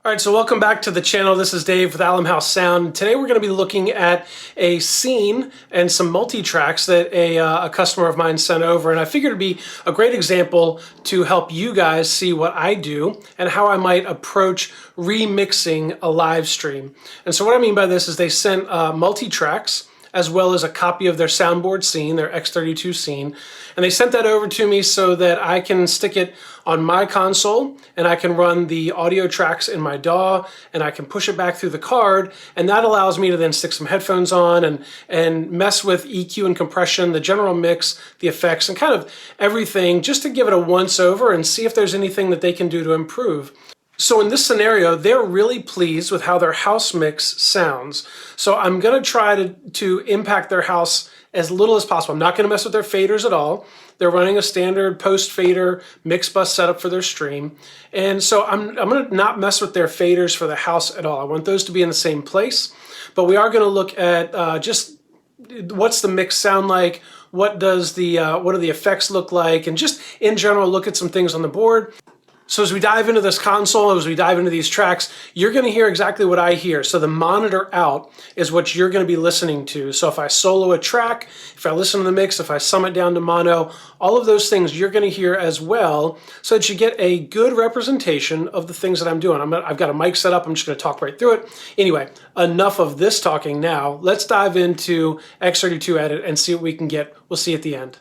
All right, so welcome back to the channel. This is Dave with Alum House Sound. Today we're going to be looking at a scene and some multi-tracks that a customer of mine sent over, and I figured it'd be a great example to help you guys see what I do and how I might approach remixing a live stream. And so what I mean by this is they sent multi-tracks as well as a copy of their soundboard scene, their X32 scene. And they sent that over to me so that I can stick it on my console and I can run the audio tracks in my DAW and I can push it back through the card, and that allows me to then stick some headphones on and mess with EQ and compression, the general mix, the effects, and kind of everything, just to give it a once over and see if there's anything that they can do to improve. So in this scenario, they're really pleased with how their house mix sounds. So I'm going to try to impact their house as little as possible. I'm not going to mess with their faders at all. They're running a standard post-fader mix bus setup for their stream. And so I'm going to not mess with their faders for the house at all. I want those to be in the same place. But we are going to look at just what's the mix sound like, what do the effects look like, and just in general look at some things on the board. So as we dive into this console, as we dive into these tracks, you're going to hear exactly what I hear. So the monitor out is what you're going to be listening to. So if I solo a track, if I listen to the mix, if I sum it down to mono, all of those things you're going to hear as well, so that you get a good representation of the things that I'm doing. I've got a mic set up. I'm just going to talk right through it. Anyway, enough of this talking now. Let's dive into X32-Edit and see what we can get. We'll see you at the end.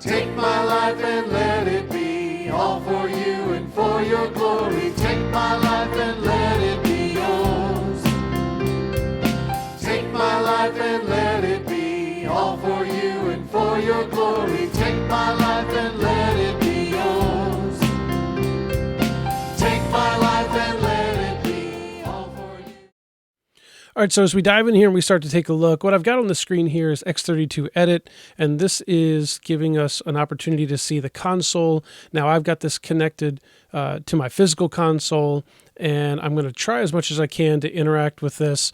Take my life and let it be all for you and for your glory. Take my life and let it be yours. Take my life and let it be all for you and for your glory. Take my life and let it be yours. Take my life and let it be all for you. All right, so as we dive in here and we start to take a look, what I've got on the screen here is X32-Edit, and this is giving us an opportunity to see the console. Now I've got this connected to my physical console, and I'm going to try as much as I can to interact with this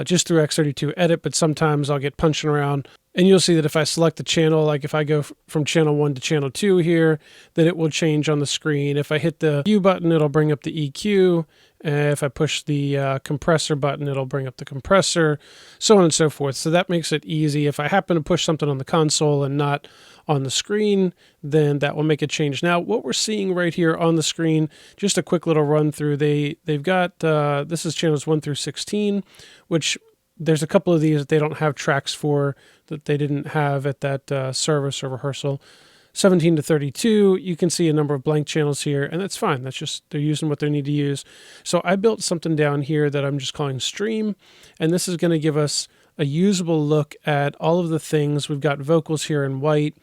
just through X32-Edit, but sometimes I'll get punching around. And you'll see that if I select the channel, like if I go from channel 1 to channel 2 here, then it will change on the screen. If I hit the EQ button, it'll bring up the EQ. If I push the compressor button, it'll bring up the compressor, so on and so forth. So that makes it easy. If I happen to push something on the console and not on the screen, then that will make a change. Now, what we're seeing right here on the screen, just a quick little run through. They've got, this is channels 1 through 16, which there's a couple of these that they don't have tracks for that they didn't have at that service or rehearsal. 17 to 32, you can see a number of blank channels here, and that's fine. That's just, they're using what they need to use. So I built something down here that I'm just calling stream, and this is going to give us a usable look at all of the things. We've got vocals here in white.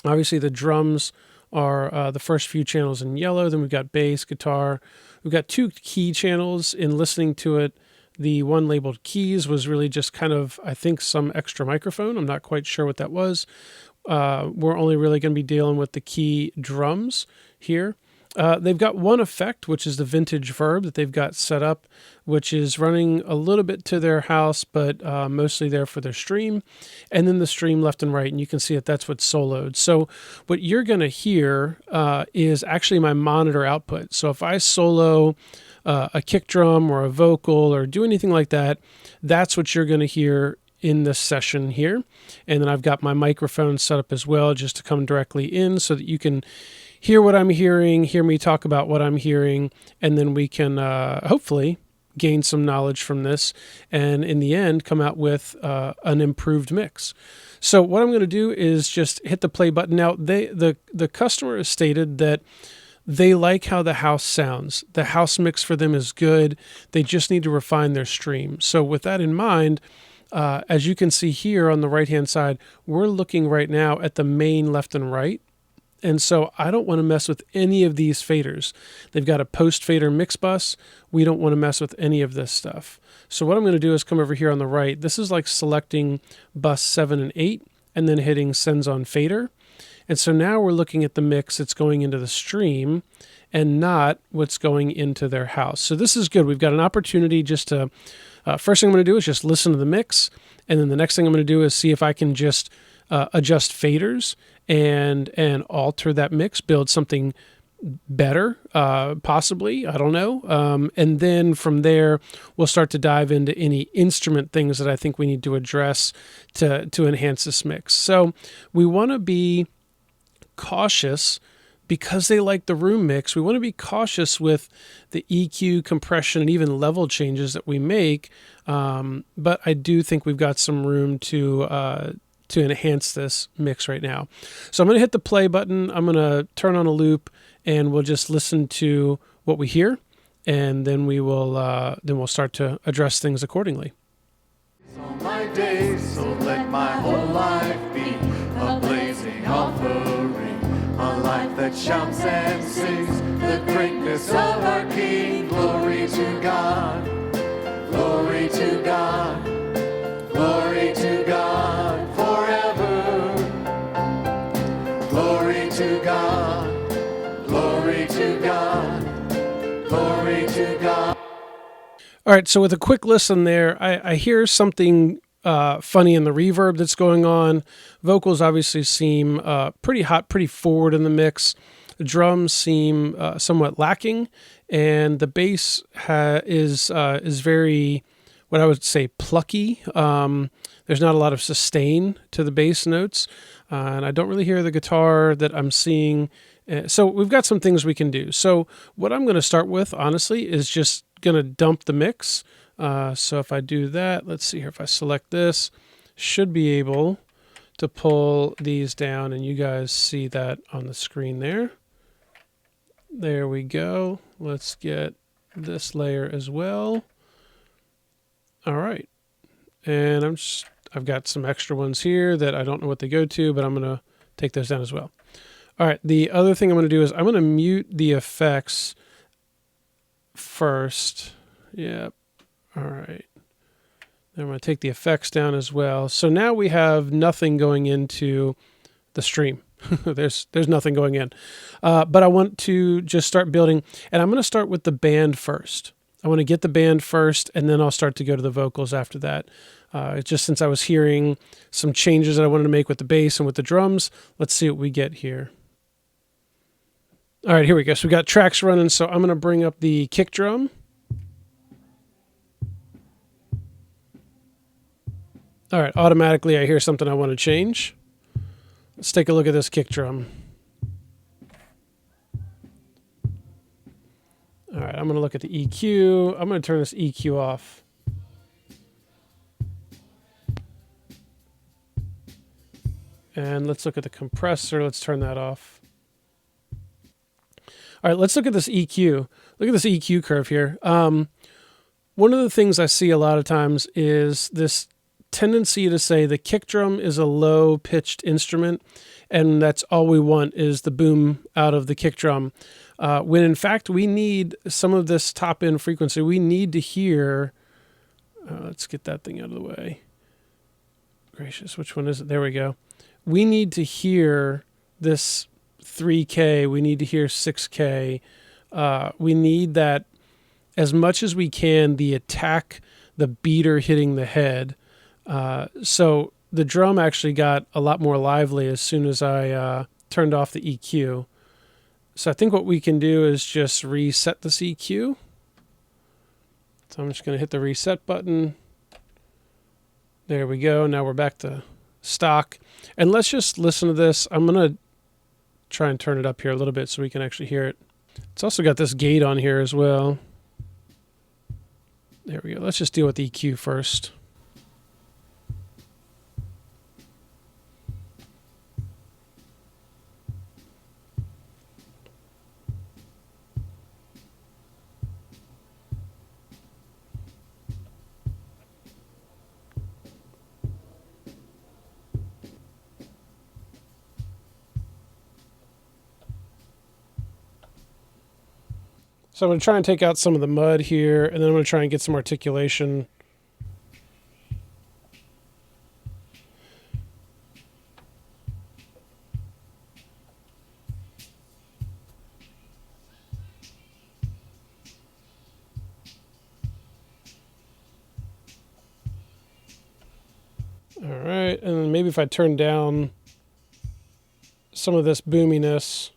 Obviously the drums are the first few channels in yellow. Then we've got bass, guitar. We've got 2 key channels. In listening to it, the one labeled keys was really just kind of, I think, some extra microphone. I'm not quite sure what that was. We're only really going to be dealing with the key drums here. They've got one effect, which is the vintage verb that they've got set up, which is running a little bit to their house, but mostly there for their stream. And then the stream left and right, and you can see that that's what's soloed. So what you're going to hear is actually my monitor output. So if I solo a kick drum or a vocal or do anything like that, that's what you're going to hear in this session here. And then I've got my microphone set up as well, just to come directly in so that you can hear what I'm hearing, hear me talk about what I'm hearing, and then we can hopefully gain some knowledge from this, and in the end come out with an improved mix. So what I'm going to do is just hit the play button. Now the customer has stated that they like how the house sounds. The house mix for them is good. They just need to refine their stream. So with that in mind, as you can see here on the right-hand side, we're looking right now at the main left and right. And so I don't want to mess with any of these faders. They've got a post-fader mix bus. We don't want to mess with any of this stuff. So what I'm going to do is come over here on the right. This is like selecting bus 7 and 8 and then hitting sends on fader. And so now we're looking at the mix that's going into the stream and not what's going into their house. So this is good. We've got an opportunity just to, first thing I'm going to do is just listen to the mix. And then the next thing I'm going to do is see if I can just adjust faders and alter that mix, build something better, possibly, I don't know. And then from there, we'll start to dive into any instrument things that I think we need to address to enhance this mix. So we want to be cautious because they like the room mix. We want to be cautious with the EQ, compression, and even level changes that we make. But I do think we've got some room to enhance this mix right now. So I'm going to hit the play button. I'm going to turn on a loop, and we'll just listen to what we hear, and then we'll start to address things accordingly. On my days, so let my whole life be a blazing offering, a life that shouts and sings the greatness of our King. Glory to God, glory to God, glory to God forever. Glory to God, glory to God, glory to God. All right, so with a quick listen there, I hear something funny in the reverb that's going on. Vocals obviously seem pretty hot, pretty forward in the mix. The drums seem somewhat lacking, and the bass is very, what I would say, plucky. There's not a lot of sustain to the bass notes, and I don't really hear the guitar that I'm seeing. So we've got some things we can do. So what I'm going to start with, honestly, is just going to dump the mix. So if I do that, let's see here, if I select this, should be able to pull these down, and you guys see that on the screen there. There we go. Let's get this layer as well. All right. And I've got some extra ones here that I don't know what they go to, but I'm going to take those down as well. All right, the other thing I'm going to do is I'm going to mute the effects first. Yep. All right. Then I'm going to take the effects down as well. So now we have nothing going into the stream. there's nothing going in. But I want to just start building, and I'm going to start with the band first. I want to get the band first, and then I'll start to go to the vocals after that. Just since I was hearing some changes that I wanted to make with the bass and with the drums, let's see what we get here. All right, here we go. So we got tracks running. So I'm going to bring up the kick drum. All right, automatically I hear something I want to change. Let's take a look at this kick drum. All right, I'm going to look at the EQ. I'm going to turn this EQ off. And let's look at the compressor. Let's turn that off. All right, let's look at this EQ. Look at this EQ curve here. One of the things I see a lot of times is this tendency to say the kick drum is a low-pitched instrument, and that's all we want is the boom out of the kick drum. When in fact we need some of this top-end frequency. We need to hear, let's get that thing out of the way. Gracious, which one is it? There we go. We need to hear this 3K, we need to hear 6K. We need that as much as we can, the attack, the beater hitting the head. So the drum actually got a lot more lively as soon as I turned off the EQ. So I think what we can do is just reset this EQ. So I'm just going to hit the reset button. There we go. Now we're back to stock. And let's just listen to this. I'm going to try and turn it up here a little bit so we can actually hear it. It's also got this gate on here as well. There we go. Let's just deal with the EQ first. So I'm going to try and take out some of the mud here, and then I'm going to try and get some articulation. All right, and then maybe if I turn down some of this boominess.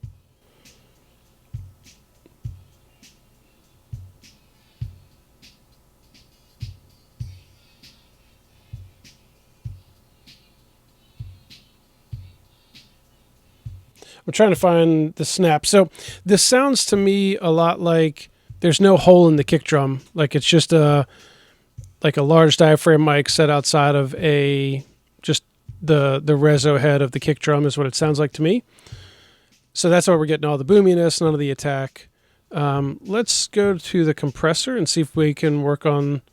I'm trying to find the snap. So this sounds to me a lot like there's no hole in the kick drum. Like it's just a large diaphragm mic set outside of just the reso head of the kick drum is what it sounds like to me. So that's why we're getting all the boominess, none of the attack. Let's go to the compressor and see if we can work on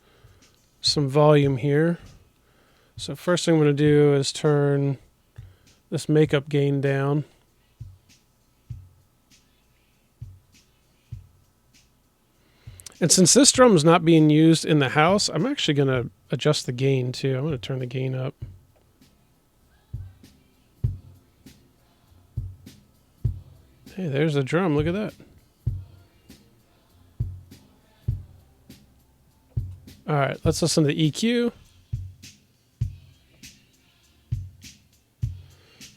some volume here. So first thing I'm going to do is turn this makeup gain down. And since this drum is not being used in the house, I'm actually going to adjust the gain too. I'm going to turn the gain up. Hey, there's the drum. Look at that. All right, let's listen to the EQ.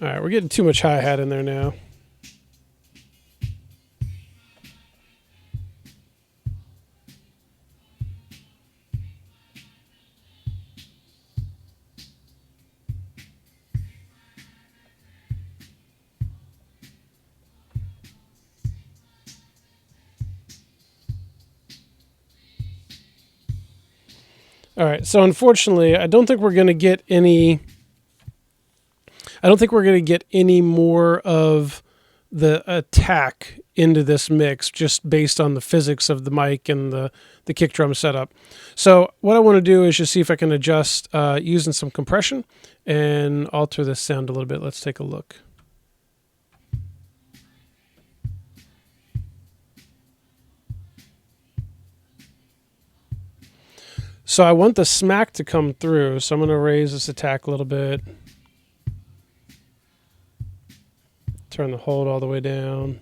All right, we're getting too much hi-hat in there now. All right, so unfortunately, I don't think we're going to get any more of the attack into this mix just based on the physics of the mic and the kick drum setup. So what I want to do is just see if I can adjust using some compression and alter this sound a little bit. Let's take a look. So I want the smack to come through, so I'm going to raise this attack a little bit. Turn the hold all the way down.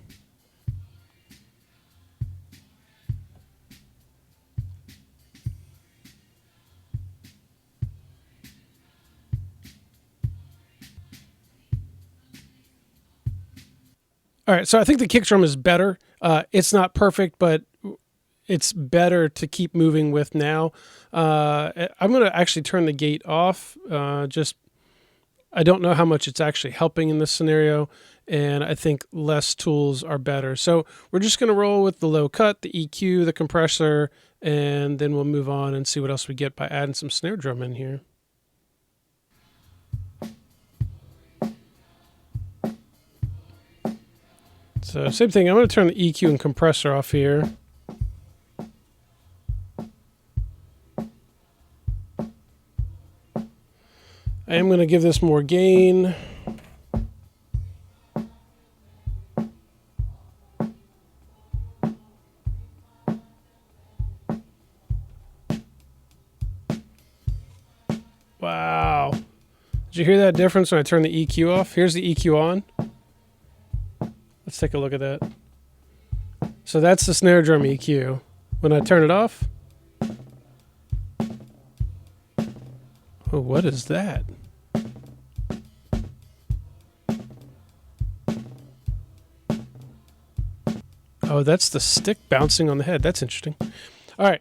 All right, so I think the kick drum is better. It's not perfect, but it's better to keep moving with now. I'm going to actually turn the gate off. I don't know how much it's actually helping in this scenario, and I think less tools are better. So we're just going to roll with the low cut, the EQ, the compressor, and then we'll move on and see what else we get by adding some snare drum in here. So same thing, I'm going to turn the EQ and compressor off here. I am going to give this more gain. Wow. Did you hear that difference when I turned the EQ off? Here's the EQ on. Let's take a look at that. So that's the snare drum EQ. When I turn it off, oh, what is that? Oh, that's the stick bouncing on the head. That's interesting. All right,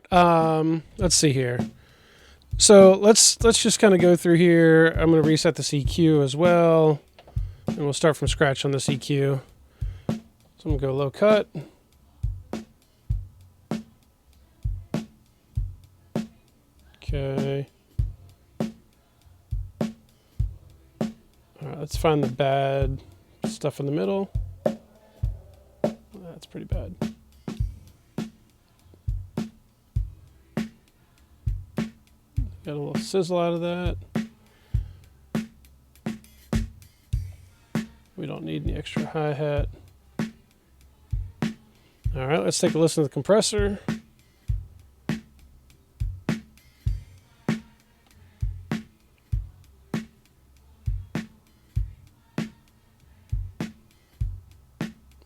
let's see here. So let's just kind of go through here. I'm going to reset this EQ as well, and we'll start from scratch on this EQ. So I'm going to go low cut. Okay. All right, let's find the bad stuff in the middle. That's pretty bad. Got a little sizzle out of that. We don't need any extra hi-hat. All right, let's take a listen to the compressor.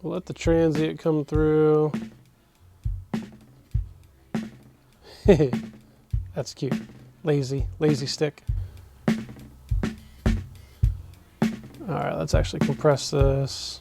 We'll let the transient come through. That's cute. Lazy stick. All right, let's actually compress this.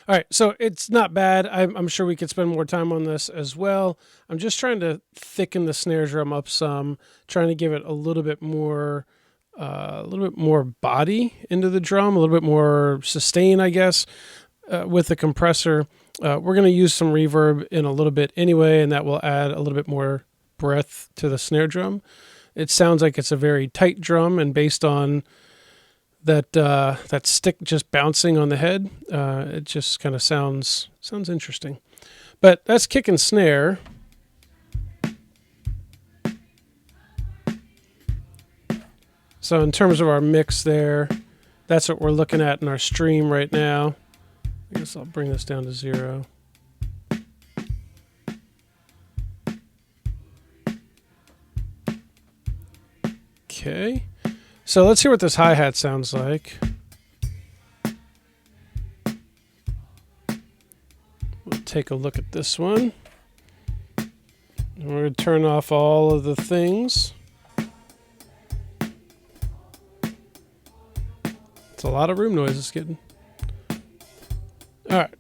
All right, so it's not bad. I'm sure we could spend more time on this as well. I'm just trying to thicken the snare drum up some, trying to give it a little bit more body into the drum, a little bit more sustain, I guess, with the compressor. We're going to use some reverb in a little bit anyway, and that will add a little bit more breath to the snare drum. It sounds like it's a very tight drum, and based on that stick just bouncing on the head, it just kind of sounds interesting. But that's kick and snare. So in terms of our mix there, that's what we're looking at in our stream right now. I guess I'll bring this down to 0. Okay. So let's hear what this hi-hat sounds like. We'll take a look at this one. And we're going to turn off all of the things. It's a lot of room noise it's getting. All right.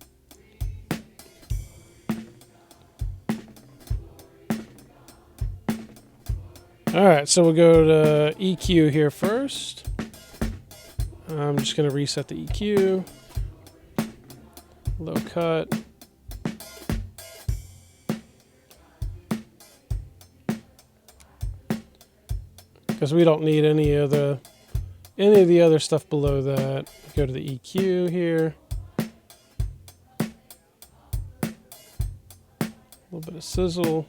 All right, so we'll go to EQ here first. I'm just going to reset the EQ. Low cut. Because we don't need any of the other stuff below that. Go to the EQ here. A little bit of sizzle.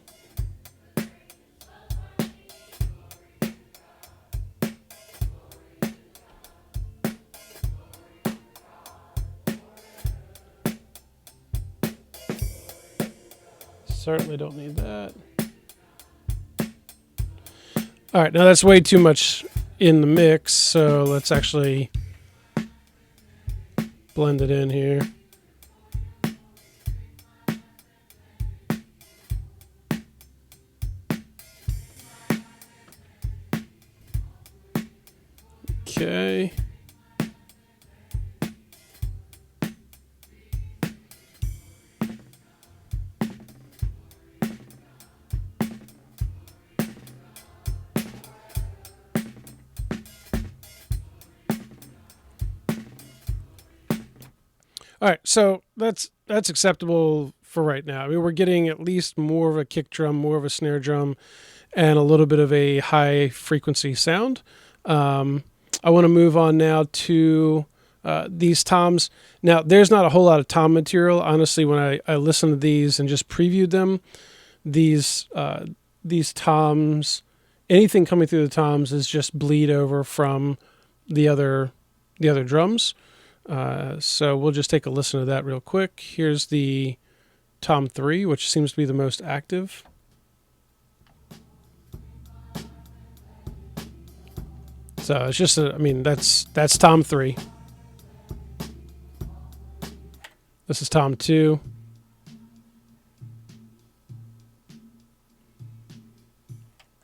Certainly don't need that. All right, now that's way too much in the mix, so let's actually blend it in here. Okay. All right, so that's acceptable for right now. I mean, we're getting at least more of a kick drum, more of a snare drum, and a little bit of a high frequency sound. I want to move on now to these toms. Now, there's not a whole lot of tom material. Honestly, when I listened to these and just previewed them, these toms, anything coming through the toms is just bleed over from the other drums. So we'll just take a listen to that real quick. Here's the Tom 3, which seems to be the most active. So it's just, that's Tom 3. This is Tom 2.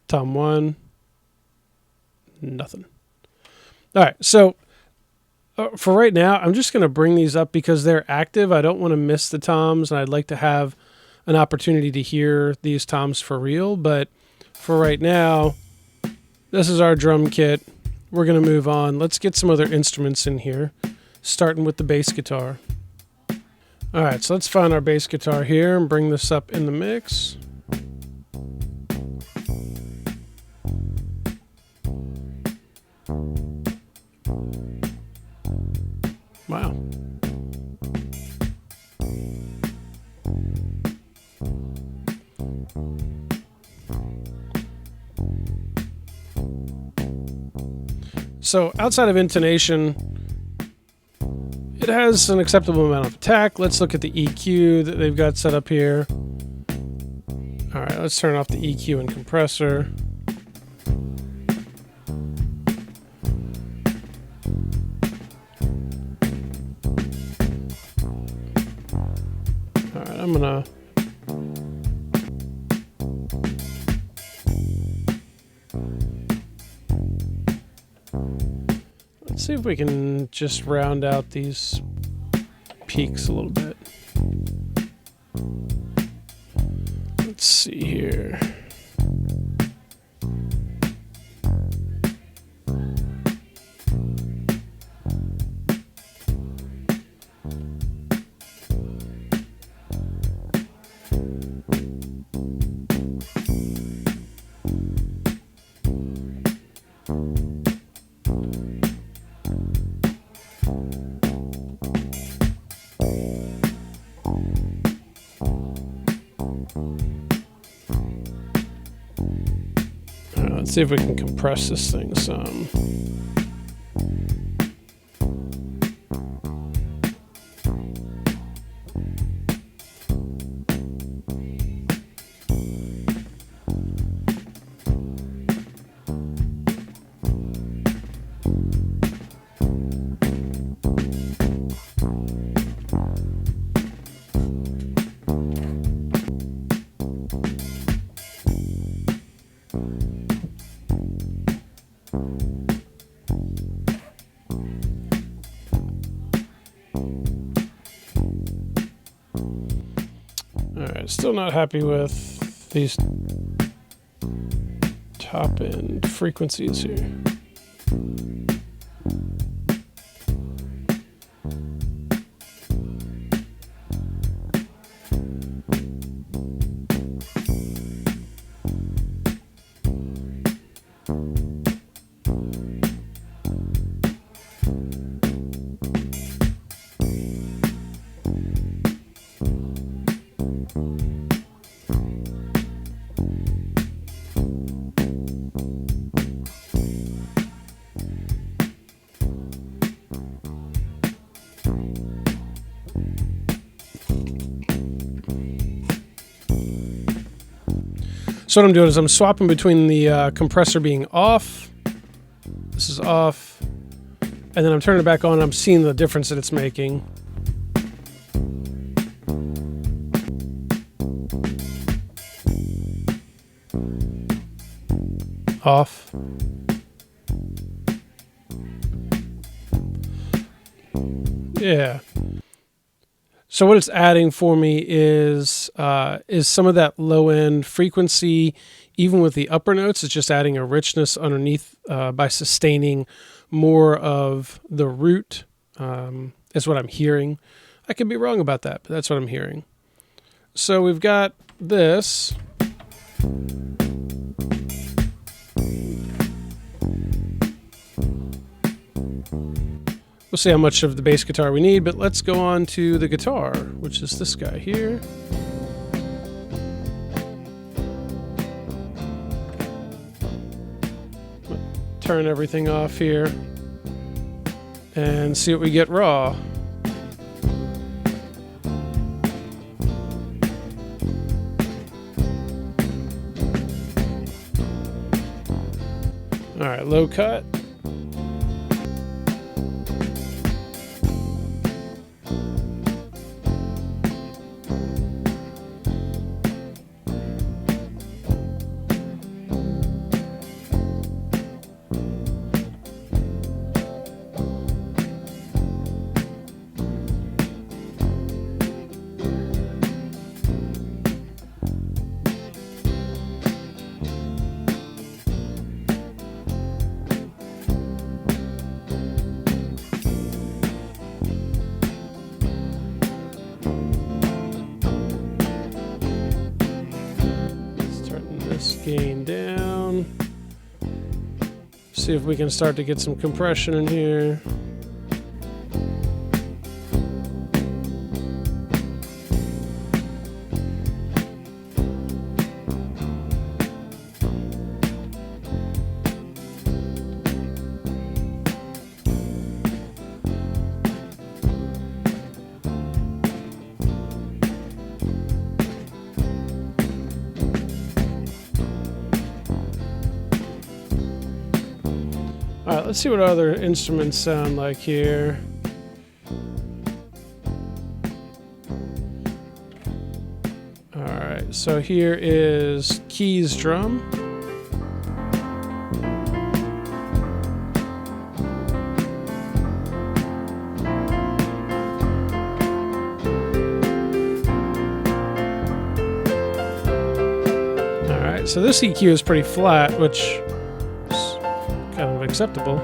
Tom 1. Nothing. All right, so for right now, I'm just going to bring these up because they're active. I don't want to miss the toms, and I'd like to have an opportunity to hear these toms for real. But for right now, this is our drum kit. We're going to move on. Let's get some other instruments in here, starting with the bass guitar. All right, so let's find our bass guitar here and bring this up in the mix. Wow. So outside of intonation, it has an acceptable amount of attack. Let's look at the EQ that they've got set up here. All right, let's turn off the EQ and compressor. I'm gonna let's see if we can just round out these peaks a little bit. Let's see here. Let's see if we can compress this thing some. Alright, still not happy with these top end frequencies here. So what I'm doing is I'm swapping between the compressor being off, this is off, and then I'm turning it back on and I'm seeing the difference that it's making. Off. Yeah. So what it's adding for me is some of that low end frequency, even with the upper notes. It's just adding a richness underneath by sustaining more of the root. Is what I'm hearing. I could be wrong about that, but that's what I'm hearing. So we've got this. We'll see how much of the bass guitar we need, but let's go on to the guitar, which is this guy here. Turn everything off here and see what we get raw. All right, low cut. Gain down. See if we can start to get some compression in here. All right, let's see what other instruments sound like here. All right, so here is keys drum. All right, so this EQ is pretty flat, which is kind of acceptable.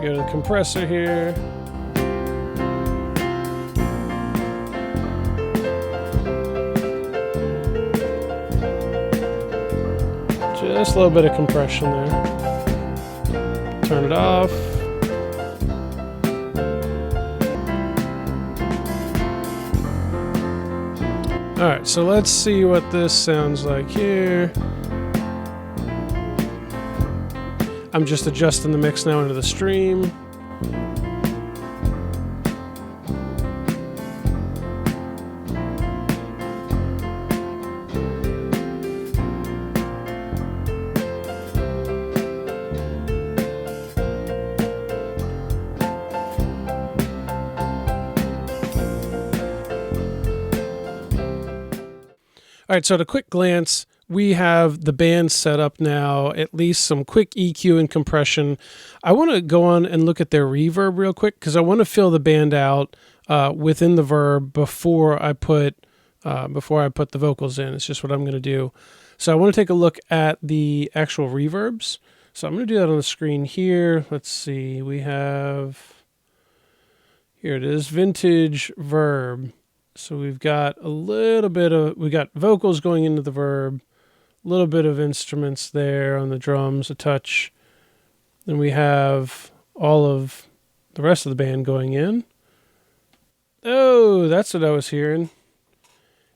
Go to the compressor here. Just a little bit of compression there. Turn it off. All right, so let's see what this sounds like here. I'm just adjusting the mix now into the stream. All right, so at a quick glance, we have the band set up now, at least some quick EQ and compression. I want to go on and look at their reverb real quick because I want to fill the band out within the verb before I put the vocals in. It's just what I'm going to do. So I want to take a look at the actual reverbs. So I'm going to do that on the screen here. Let's see. We have, here it is, vintage verb. So we've got we got vocals going into the verb, a little bit of instruments there on the drums, a touch. Then we have all of the rest of the band going in. Oh, that's what I was hearing.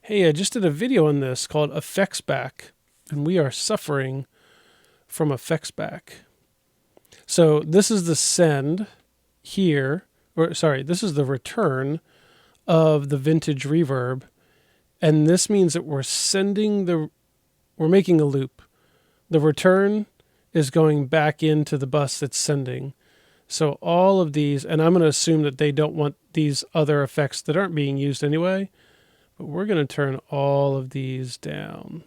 Hey, I just did a video on this called Effects Back, and we are suffering from Effects Back. So this is the send here, this is the return of the vintage reverb, and this means that we're making a loop. The return is going back into the bus that's sending. So all of these, and I'm going to assume that they don't want these other effects that aren't being used anyway, but we're going to turn all of these down.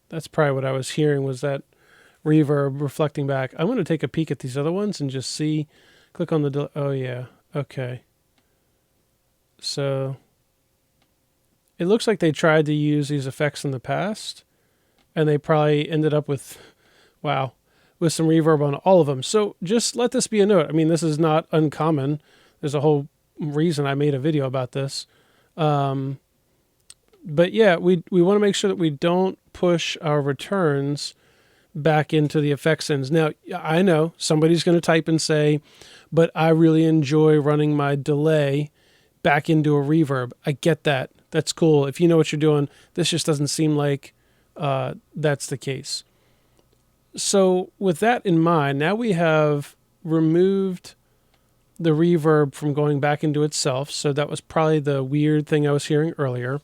That's probably what I was hearing, was that reverb reflecting back. I'm going to take a peek at these other ones and just see, click on the, oh yeah. Okay, so it looks like they tried to use these effects in the past, and they probably ended up with, wow, with some reverb on all of them. So just let this be a note. I mean, this is not uncommon. There's a whole reason I made a video about this. But yeah, we want to make sure that we don't push our returns back into the effects ends. Now, I know somebody's going to type and say, but I really enjoy running my delay back into a reverb. I get that. That's cool. If you know what you're doing, this just doesn't seem like that's the case. So with that in mind, now we have removed the reverb from going back into itself. So that was probably the weird thing I was hearing earlier.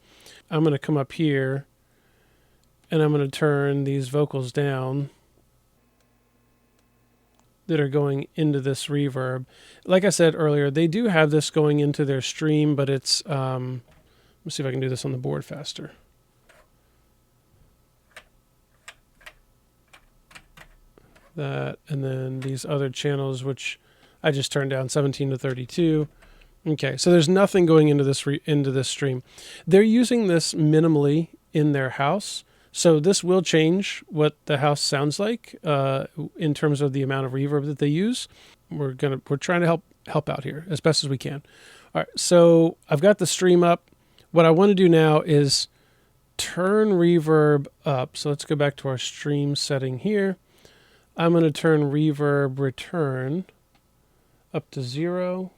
I'm going to come up here and I'm going to turn these vocals down that are going into this reverb. Like I said earlier, they do have this going into their stream, but it's, let me see if I can do this on the board faster. That, and then these other channels, which I just turned down 17 to 32. Okay, so there's nothing going into this stream. They're using this minimally in their house. So this will change what the house sounds like in terms of the amount of reverb that they use. We're trying to help out here as best as we can. All right, so I've got the stream up. What I want to do now is turn reverb up. So let's go back to our stream setting here. I'm going to turn reverb return up to 0.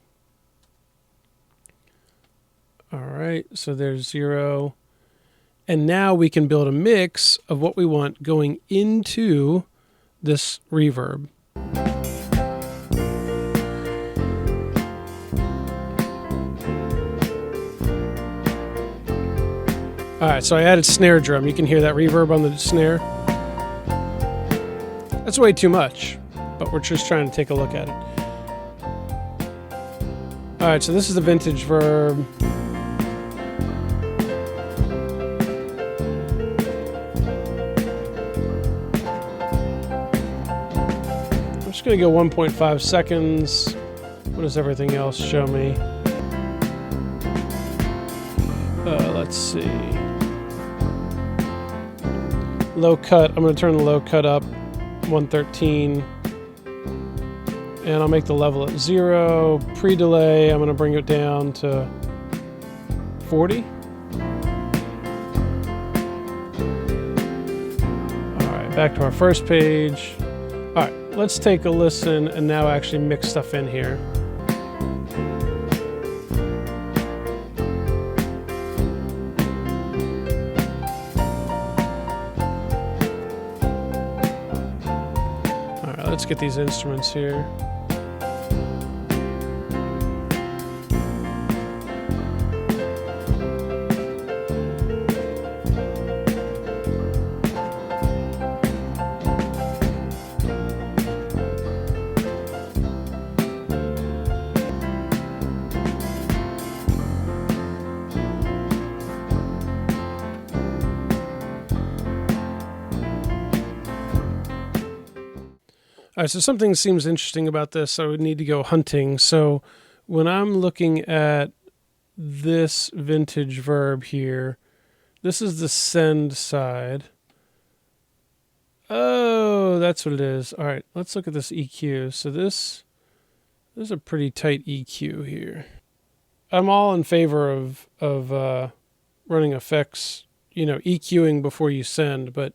All right, so there's 0. And now we can build a mix of what we want going into this reverb. All right, so I added snare drum. You can hear that reverb on the snare. That's way too much, but we're just trying to take a look at it. All right, so this is the vintage verb. I'm just gonna go 1.5 seconds. What does everything else show me? Let's see. Low cut, I'm gonna turn the low cut up, 113. And I'll make the level at 0. Pre-delay, I'm gonna bring it down to 40. All right, back to our first page. All right, let's take a listen and now actually mix stuff in here. All right, let's get these instruments here. All right, so something seems interesting about this. I would need to go hunting. So when I'm looking at this vintage verb here, this is the send side. Oh, that's what it is. All right, let's look at this EQ. So this is a pretty tight EQ here. I'm all in favor of running effects, EQing before you send, but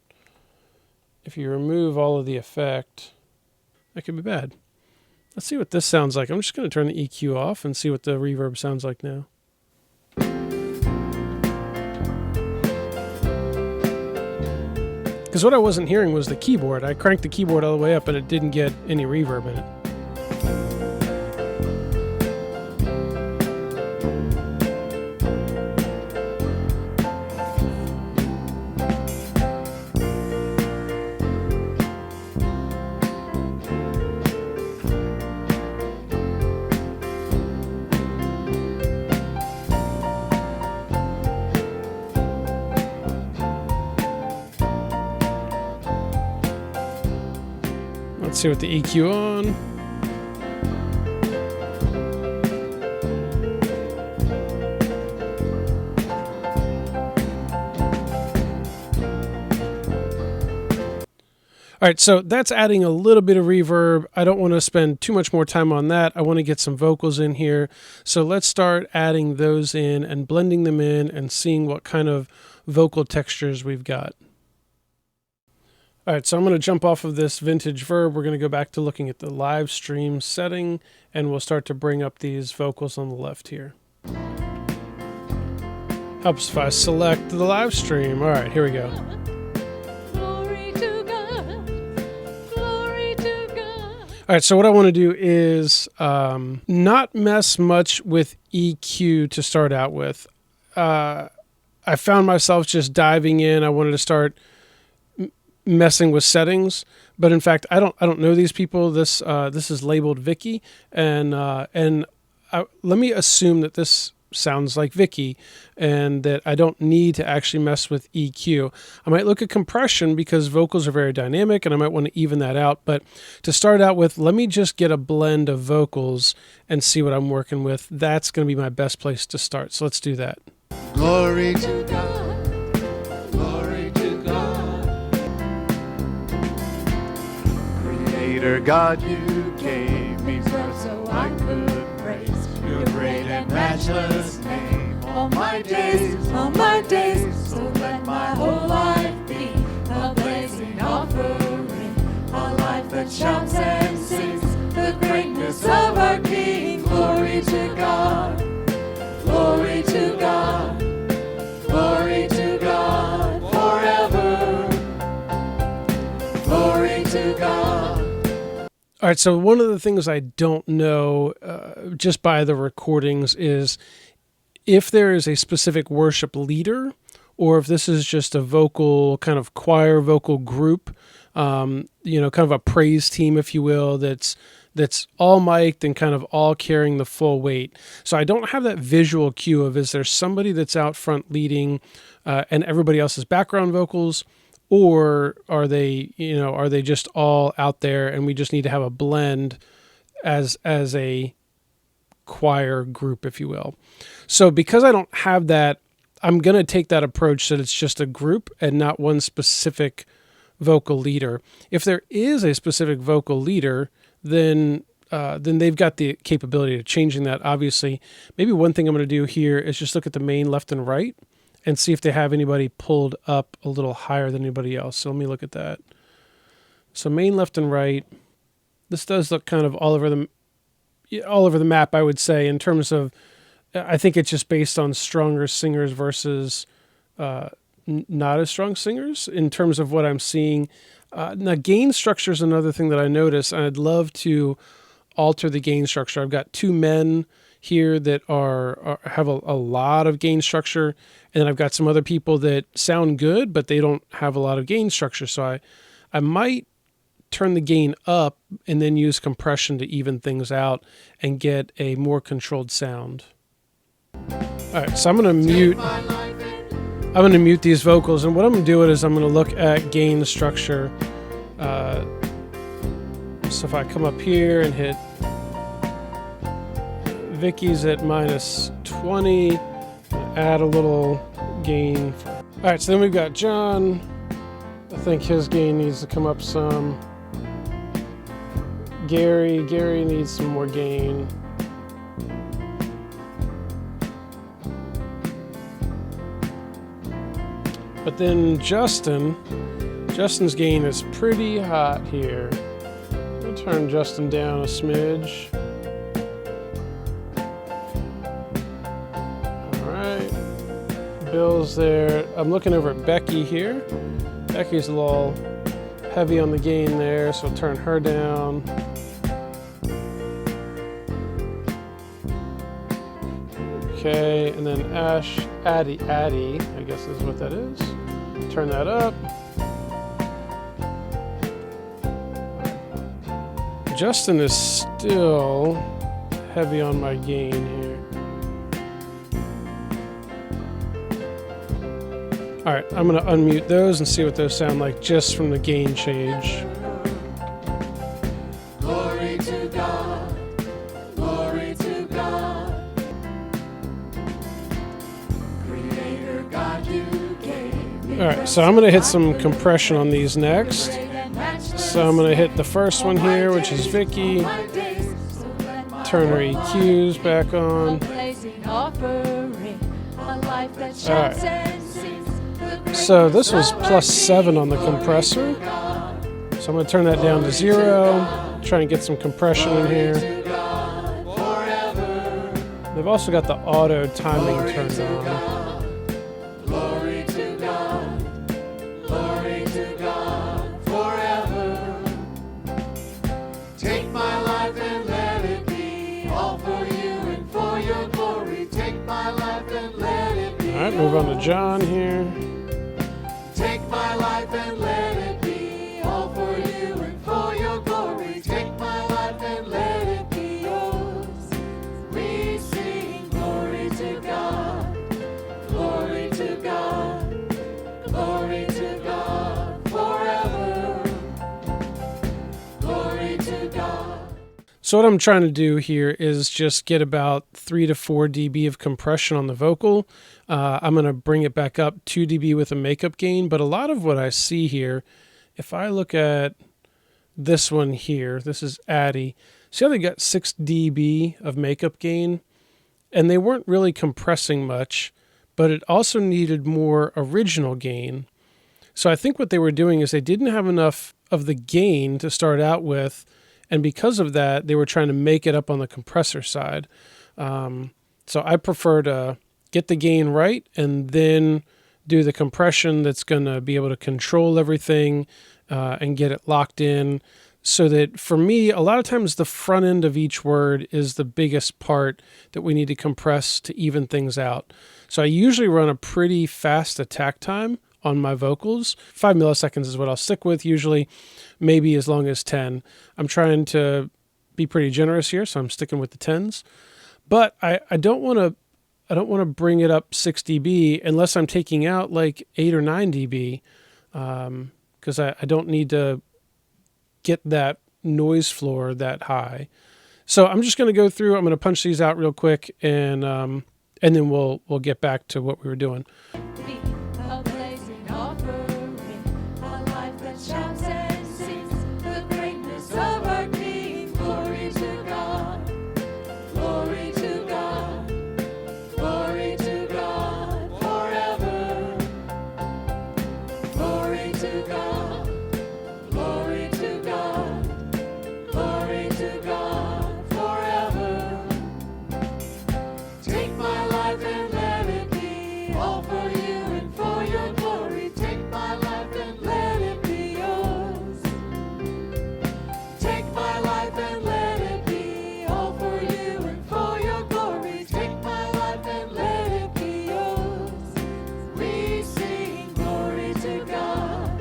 if you remove all of the effect, that could be bad. Let's see what this sounds like. I'm just going to turn the EQ off and see what the reverb sounds like now. Because what I wasn't hearing was the keyboard. I cranked the keyboard all the way up and it didn't get any reverb in it. Let's see what the EQ on. All right, so that's adding a little bit of reverb. I don't want to spend too much more time on that. I want to get some vocals in here. So let's start adding those in and blending them in and seeing what kind of vocal textures we've got. All right, so I'm going to jump off of this vintage verb. We're going to go back to looking at the live stream setting, and we'll start to bring up these vocals on the left here. Helps if I select the live stream. All right, here we go. Glory to God. Glory to God. All right, so what I want to do is not mess much with EQ to start out with. I found myself just diving in. I wanted to start messing with settings, but in fact I don't know these people. This is labeled Vicky, and let me assume that this sounds like Vicky and that I don't need to actually mess with EQ. I might look at compression because vocals are very dynamic and I might want to even that out, but to start out with, let me just get a blend of vocals and see what I'm working with. That's going to be my best place to start, so let's do that. Glory to God. Glory to God. Creator God, you gave me breath so I could praise your great and matchless name. All my days, so let my whole life be a blazing offering, a life that shouts and sings the greatness of our King. Glory to God. Glory to God. Glory to God. to God. All right, so one of the things I don't know just by the recordings is if there is a specific worship leader or if this is just a vocal kind of choir vocal group, kind of a praise team, if you will, that's all mic'd and kind of all carrying the full weight. So I don't have that visual cue of is there somebody that's out front leading and everybody else is background vocals, or are they just all out there and we just need to have a blend as a choir group, if you will. So because I don't have that, I'm going to take that approach that it's just a group and not one specific vocal leader. If there is a specific vocal leader, then they've got the capability of changing that, obviously. Maybe one thing I'm going to do here is just look at the main left and right and see if they have anybody pulled up a little higher than anybody else. So let me look at that. So main left and right, this does look kind of all over the map, I would say, in terms of, I think it's just based on stronger singers versus not as strong singers in terms of what I'm seeing. Now, gain structure is another thing that I notice, and I'd love to alter the gain structure. I've got two men here that have a lot of gain structure, and then I've got some other people that sound good, but they don't have a lot of gain structure. So I might turn the gain up and then use compression to even things out and get a more controlled sound. All right, so I'm going to mute these vocals, and what I'm going to do is I'm going to look at gain structure. So if I come up here and hit Vicky's at -20, add a little gain. All right, so then we've got John. I think his gain needs to come up some. Gary needs some more gain. But then Justin's gain is pretty hot here. I'll turn Justin down a smidge. All right, Bill's there. I'm looking over at Becky here. Becky's a little heavy on the gain there, so I'll turn her down. Okay, and then Addie, I guess is what that is. Turn that up. Justin is still heavy on my gain here. All right, I'm gonna unmute those and see what those sound like just from the gain change. Glory to God, glory to God. Creator God, you gave me. All right, so I'm gonna hit some compression on these next. So I'm gonna hit the first one here, which is Vicky. Turn her EQs back on. All right. So this was +7 on the compressor. So I'm going to turn that down to 0. Try and get some compression in here. They've also got the auto timing turned on. Glory to God, glory to God forever. Take my life and let it be all for you and for your glory. Take my life and let it be. All right, move on to John here. Take my life and let it be all for you and for your glory. Take my life and let it be yours. We sing glory to God, glory to God, glory to God forever. Glory to God. So what I'm trying to do here is just get about 3 to 4 dB of compression on the vocal. I'm going to bring it back up 2 dB with a makeup gain. But a lot of what I see here, if I look at this one here, this is Addie. See how they got 6 dB of makeup gain? And they weren't really compressing much, but it also needed more original gain. So I think what they were doing is they didn't have enough of the gain to start out with. And because of that, they were trying to make it up on the compressor side. So I prefer to get the gain right and then do the compression that's going to be able to control everything and get it locked in, so that for me, a lot of times the front end of each word is the biggest part that we need to compress to even things out. So I usually run a pretty fast attack time on my vocals. 5 milliseconds is what I'll stick with usually, maybe as long as 10. I'm trying to be pretty generous here, so I'm sticking with the 10s. But I don't want to bring it up 6 dB unless I'm taking out like 8 or 9 dB, because I don't need to get that noise floor that high. So I'm just going to go through. I'm going to punch these out real quick, and then we'll get back to what we were doing. Be a blazing offering, a life that shouts and sings the greatness of our King. Glory to God, glory to God, glory to God forever. Glory to God, glory to God, glory to God forever. Take my life and let it be all for you and for your glory. Take my life and let it be yours. Take my life and let it be all for you and for your glory. Take my life and let it be yours. We sing glory to God,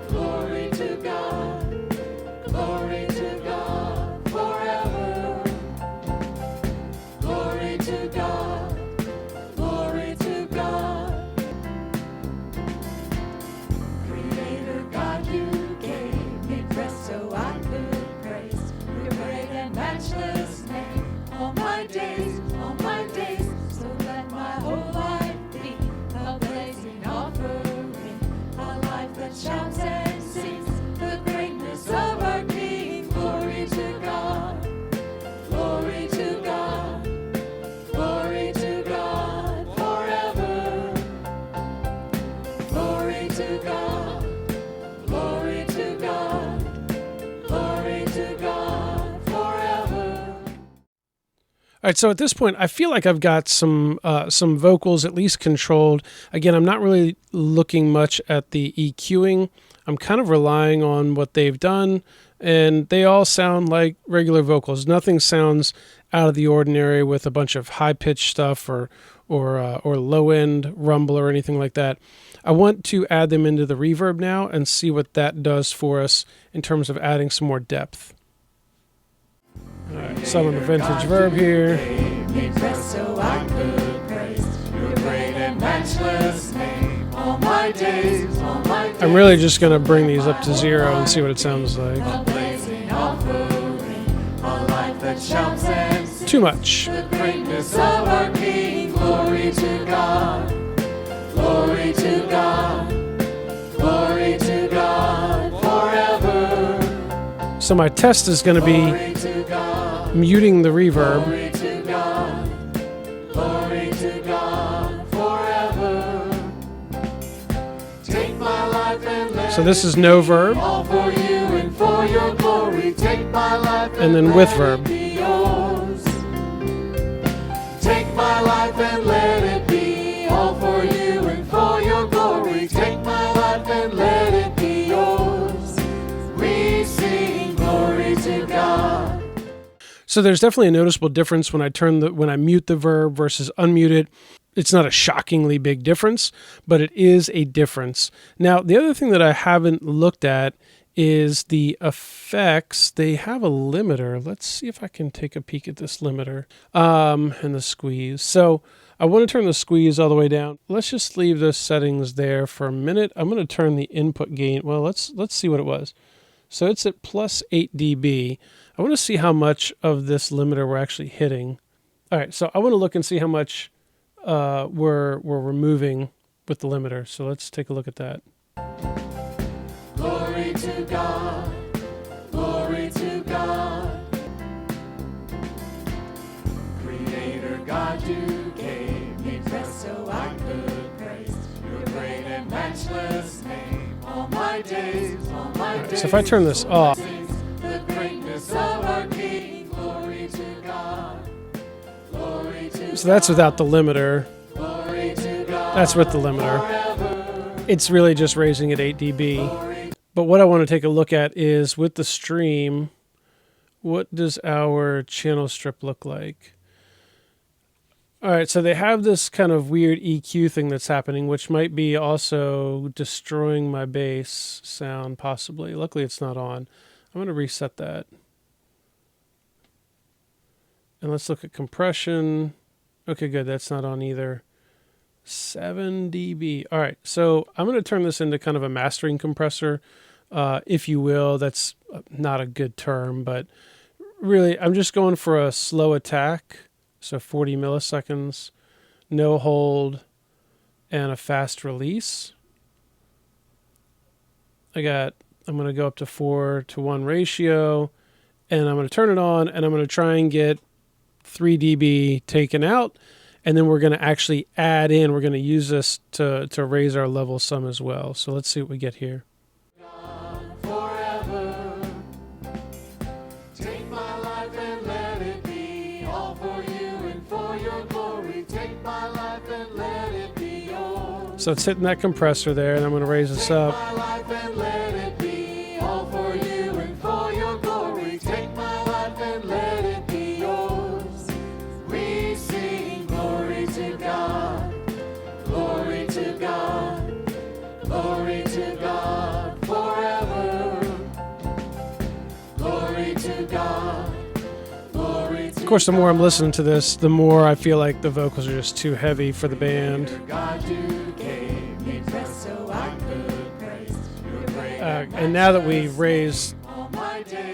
glory to God, glory to God forever. Glory to God, glory to God. Creator God, you gave me breath so I could praise your great and matchless name. All my days, so let my whole life be a blazing offering, a life that shouts and sings the greatness of our King. Glory to God, glory to God, glory to God forever. Glory to God, glory to God, glory to God forever. All right, so at this point, I feel like I've got some vocals at least controlled. Again, I'm not really looking much at the EQing. I'm kind of relying on what they've done, and they all sound like regular vocals. Nothing sounds out of the ordinary with a bunch of high-pitched stuff or low-end rumble or anything like that. I want to add them into the reverb now and see what that does for us in terms of adding some more depth. All right, some of the vintage verb here. Gave me breath so I could praise your great and matchless name. All my days, I'm really just going to bring these up to 0 and see what it sounds like. a blazing offering, a life that shouts and sings Too much. the greatness of our King. Glory to God, glory to God, glory to God forever. So my test is going to be Glory to God, muting the reverb. glory to God, glory to God forever. Take my life and let So this is no verb, all for you and for your glory. Take my life and then with let it verb. be yours. Take my life and let it be all for you and for your glory. Take my life and let it be yours. We sing glory to God. So there's definitely a noticeable difference when I mute the verb versus unmute it. It's not a shockingly big difference, but it is a difference. Now, the other thing that I haven't looked at is the effects. They have a limiter. Let's see if I can take a peek at this limiter and the squeeze. So I want to turn the squeeze all the way down. Let's just leave those settings there for a minute. I'm going to turn the input gain. Well, let's see what it was. So it's at plus 8 dB. I want to see how much of this limiter we're actually hitting. All right, so I want to look and see how much we're removing with the limiter. So let's take a look at that. Glory to God, glory to God. Creator God, you gave me breath so I could praise your great and matchless name. All my days, So if I turn this off, the greatness of our King. Glory to God, glory to so that's without the limiter. glory to God. That's with the limiter. Forever. It's really just raising at 8 dB. But what I want to take a look at is with the stream, what does our channel strip look like? All right, so they have this kind of weird EQ thing that's happening, which might be also destroying my bass sound, possibly. Luckily, it's not on. I'm going to reset that. And let's look at compression. Okay, good. That's not on either. 7 dB. All right, so I'm going to turn this into kind of a mastering compressor, if you will. That's not a good term, but really, I'm just going for a slow attack. So 40 milliseconds, no hold, and a fast release. I'm going to go up to 4:1 ratio, and I'm going to turn it on, and I'm going to try and get 3 dB taken out, and then we're going to actually add in, we're going to use this to raise our level some as well. So let's see what we get here. So it's hitting that compressor there, and I'm going to raise this up. Of course, the more I'm listening to this, the more I feel like the vocals are just too heavy for the band. And now that we've raised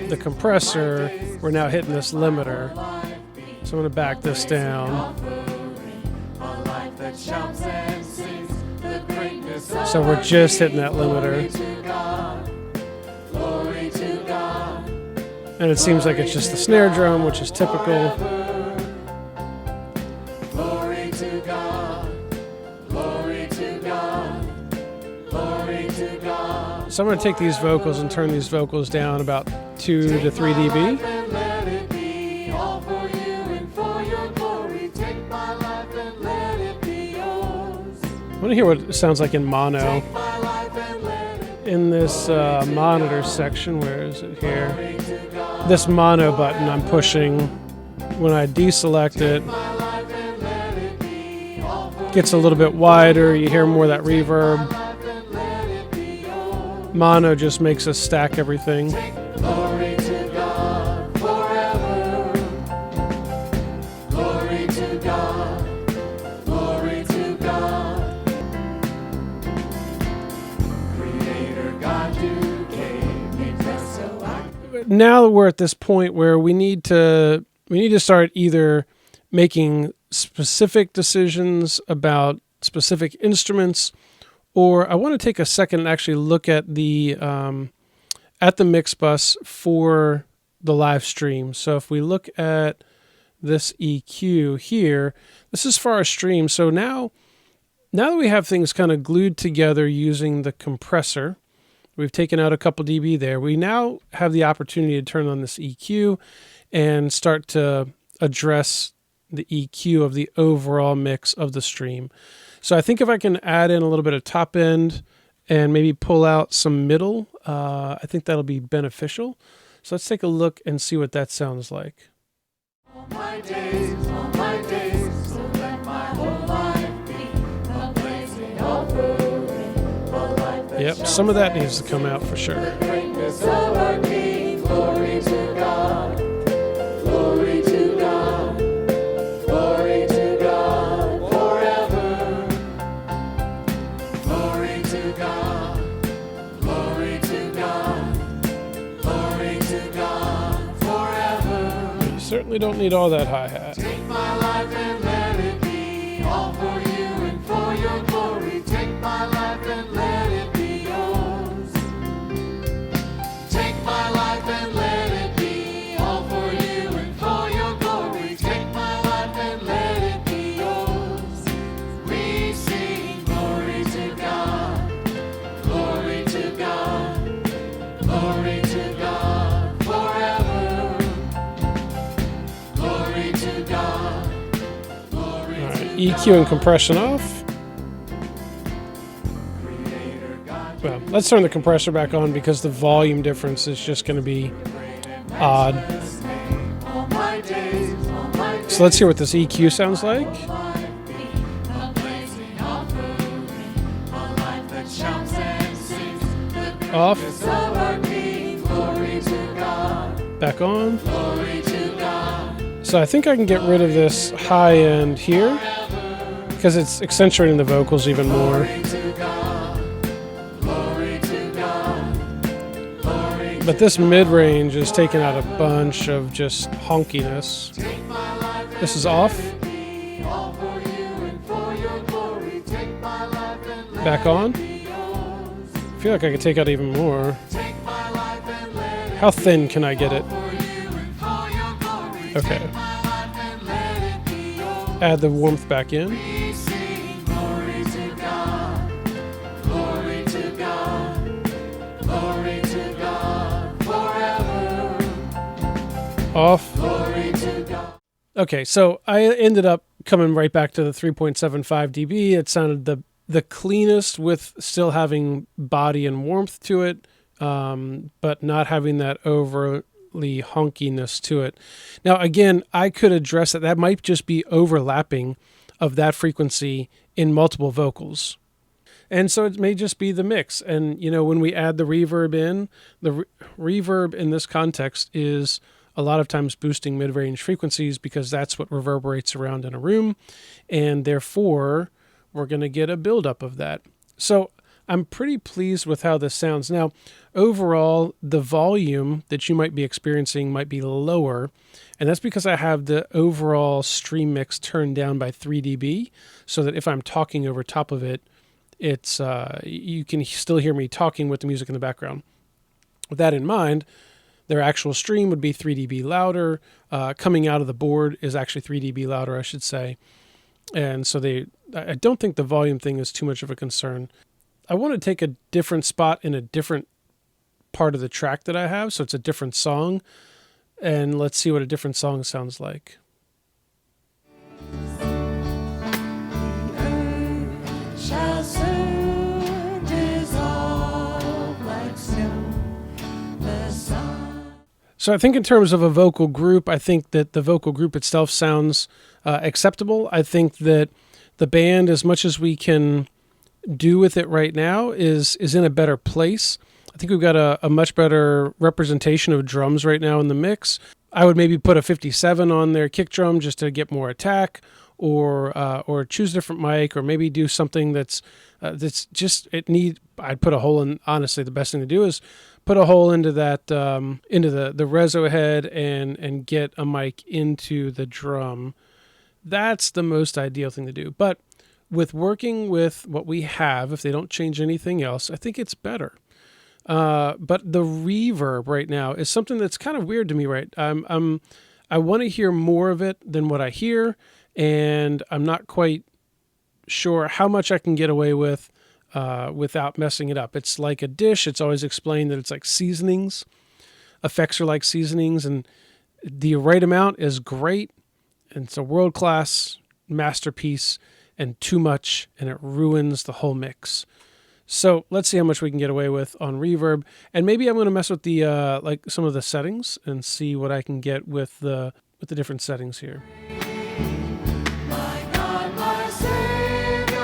the compressor, we're now hitting this limiter. So I'm going to back this down. So we're just hitting that limiter. And it seems like it's just the snare drum, which is typical. Glory to God. Glory to God. Glory to God. So I'm going to take these vocals and turn these vocals down about 2 to 3 dB. I want to hear what it sounds like in mono. In this monitor section, where is it here? This mono button I'm pushing, when I deselect it, gets a little bit wider, you hear more of that reverb. Mono just makes us stack everything. Glory to God forever. Glory to God. Glory to God. Creator God, you gave me breath so I could. Now we're at this point where we need to start either making specific decisions about specific instruments, or I want to take a second and actually look at the mix bus for the live stream. So if we look at this EQ here, this is for our stream. So now that we have things kind of glued together using the compressor, we've taken out a couple dB there. We now have the opportunity to turn on this EQ and start to address the EQ of the overall mix of the stream. So I think if I can add in a little bit of top end and maybe pull out some middle, I think that'll be beneficial. So let's take a look and see what that sounds like. All my days, so let my whole life be a blazing offering, a life that Yep, some of that needs to come out for sure. the greatness of our King. Glory to God. Glory to God. Glory to God forever. Glory to God. Glory to God. Glory to God forever. You certainly don't need all that hi-hat. Take my life and let it be all for you and for your glory. Take my life and let it be yours. Take my life and let it be all for you and for your glory. Take my life and let it be yours. We sing glory to God. Glory to God. Glory to God forever. Glory to God. Glory All right, to EQ and compression off. Creator God. Well, Let's turn the compressor back on because the volume difference is just going to be odd. So let's hear what this EQ sounds like. Off. Back on. So I think I can get rid of this high end here because it's accentuating the vocals even more. But this mid-range is taking out a bunch of just honkiness. This is off. Back on. I feel like I could take out even more. How thin can I get it? Okay. Add the warmth back in. Off. Okay, so I ended up coming right back to the 3.75 dB. It sounded the cleanest with still having body and warmth to it, but not having that overly honkiness to it. Now, again, I could address that. That might just be overlapping of that frequency in multiple vocals. And so it may just be the mix. And, you know, when we add the reverb in, the reverb in this context is a lot of times boosting mid-range frequencies because that's what reverberates around in a room. And therefore, we're going to get a buildup of that. So I'm pretty pleased with how this sounds. Now, overall, the volume that you might be experiencing might be lower. And that's because I have the overall stream mix turned down by 3 dB so that if I'm talking over top of it, it's you can still hear me talking with the music in the background. With that in mind, their actual stream would be 3 dB louder. Coming out of the board is actually 3 dB louder, I should say. And so I don't think the volume thing is too much of a concern. I want to take a different spot in a different part of the track that I have, so it's a different song. And let's see what a different song sounds like. Shall soon dissolve like snow. The sun. So I think in terms of a vocal group, I think that the vocal group itself sounds acceptable. I think that the band, as much as we can do with it right now, is in a better place. I think we've got a much better representation of drums right now in the mix. I would maybe put a 57 on their kick drum just to get more attack, or choose a different mic, or maybe do something that's just I'd put a hole in. Honestly, the best thing to do is put a hole into that into the reso head and get a mic into the drum. That's the most ideal thing to do. But with working with what we have, if they don't change anything else, I think it's better. But the reverb right now is something that's kind of weird to me, right? I want to hear more of it than what I hear, and I'm not quite sure how much I can get away with without messing it up. It's like a dish. It's always explained that it's like seasonings. Effects are like seasonings, and the right amount is great. And it's a world-class masterpiece, and too much, and it ruins the whole mix. So let's see how much we can get away with on reverb. And maybe I'm going to mess with the like some of the settings and see what I can get with the different settings here. My God, my Savior,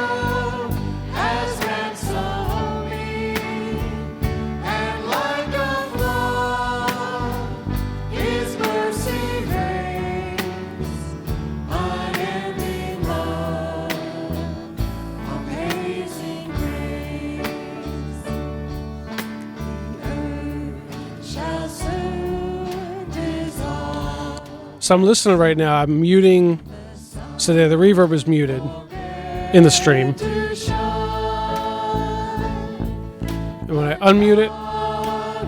has ransomed me, and like a flood, His mercy reigns, unending love, amazing grace. The earth shall soon dissolve. So I'm listening right now. I'm muting. So the reverb is muted in the stream. To shine, And when I unmute it,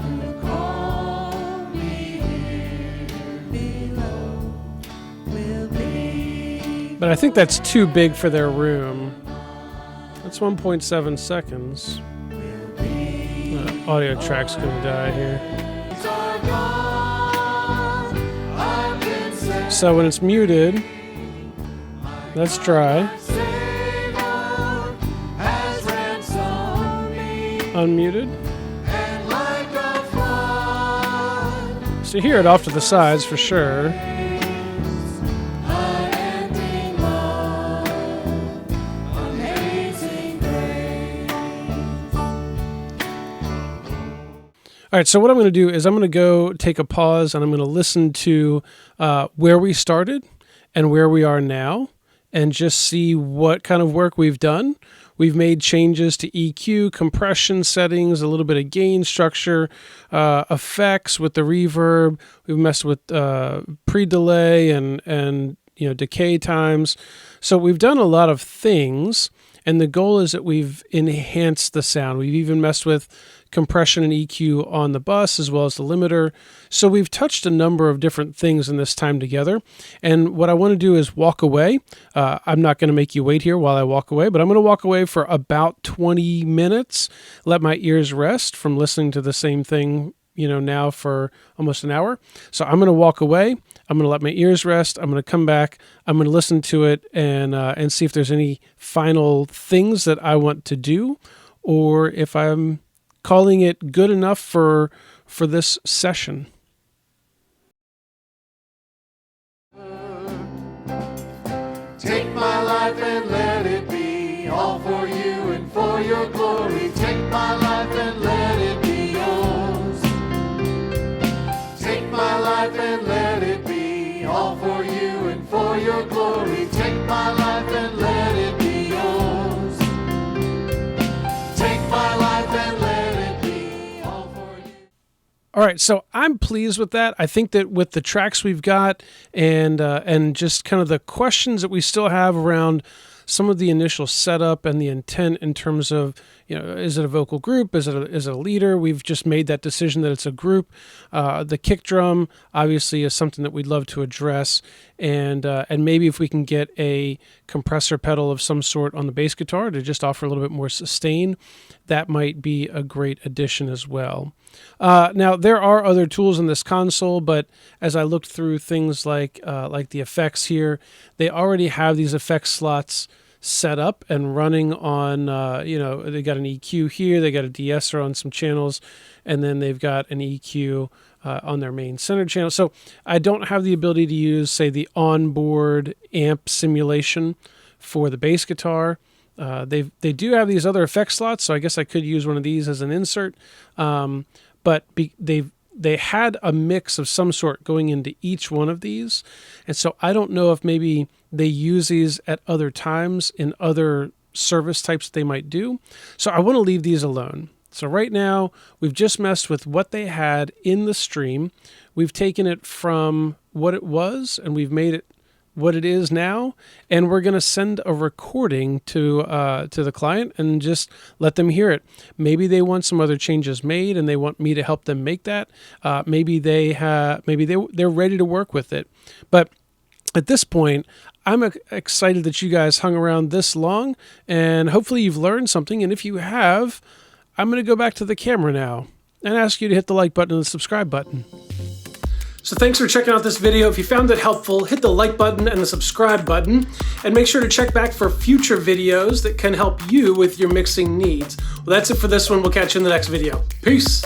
who called me here below will be. but I think that's too big for their room. That's 1.7 seconds. Audio track's gonna die here. Our God, our Prince So when it's muted, that's dry. Savior has ransomed me, unmuted. And like a flood, So you hear it off to the sides for sure. unending love, amazing grace. All right, so what I'm going to do is I'm going to go take a pause and I'm going to listen to where we started and where we are now and just see what kind of work we've done. We've made changes to EQ, compression settings, a little bit of gain structure, effects with the reverb. We've messed with pre-delay and decay times. So we've done a lot of things, and the goal is that we've enhanced the sound. We've even messed with compression and EQ on the bus as well as the limiter. So we've touched a number of different things in this time together. And what I want to do is walk away. I'm not going to make you wait here while I walk away, but I'm going to walk away for about 20 minutes, let my ears rest from listening to the same thing, now for almost an hour. So I'm going to walk away. I'm going to let my ears rest. I'm going to come back. I'm going to listen to it and see if there's any final things that I want to do, or if I'm calling it good enough for this session. Take my life and let it be all for you and for your glory. Take my life and let it be yours. Take my life and let it be all for you and for your glory. Take my life and let it be yours. Take my life and let it be all for you. All right, so I'm pleased with that. I think that with the tracks we've got and just kind of the questions that we still have around some of the initial setup and the intent in terms of, is it a vocal group? Is it a leader? We've just made that decision that it's a group. The kick drum obviously is something that we'd love to address, and maybe if we can get a compressor pedal of some sort on the bass guitar to just offer a little bit more sustain, that might be a great addition as well. Now there are other tools in this console, but as I looked through things like the effects here, they already have these effects slots set up and running on, they got an EQ here, they got a de-esser on some channels, and then they've got an EQ on their main center channel. So I don't have the ability to use, say, the onboard amp simulation for the bass guitar. They do have these other effect slots, so I guess I could use one of these as an insert, but they had a mix of some sort going into each one of these, and so I don't know if maybe they use these at other times in other service types they might do. So I want to leave these alone. So right now, we've just messed with what they had in the stream. We've taken it from what it was, and we've made it what it is now, and we're going to send a recording to the client and just let them hear it. Maybe they want some other changes made, and they want me to help them make that. Maybe they're ready to work with it. But at this point, I'm excited that you guys hung around this long, and hopefully you've learned something. And if you have, I'm going to go back to the camera now and ask you to hit the like button and the subscribe button. So thanks for checking out this video. If you found it helpful, hit the like button and the subscribe button, and make sure to check back for future videos that can help you with your mixing needs. Well, that's it for this one. We'll catch you in the next video. Peace.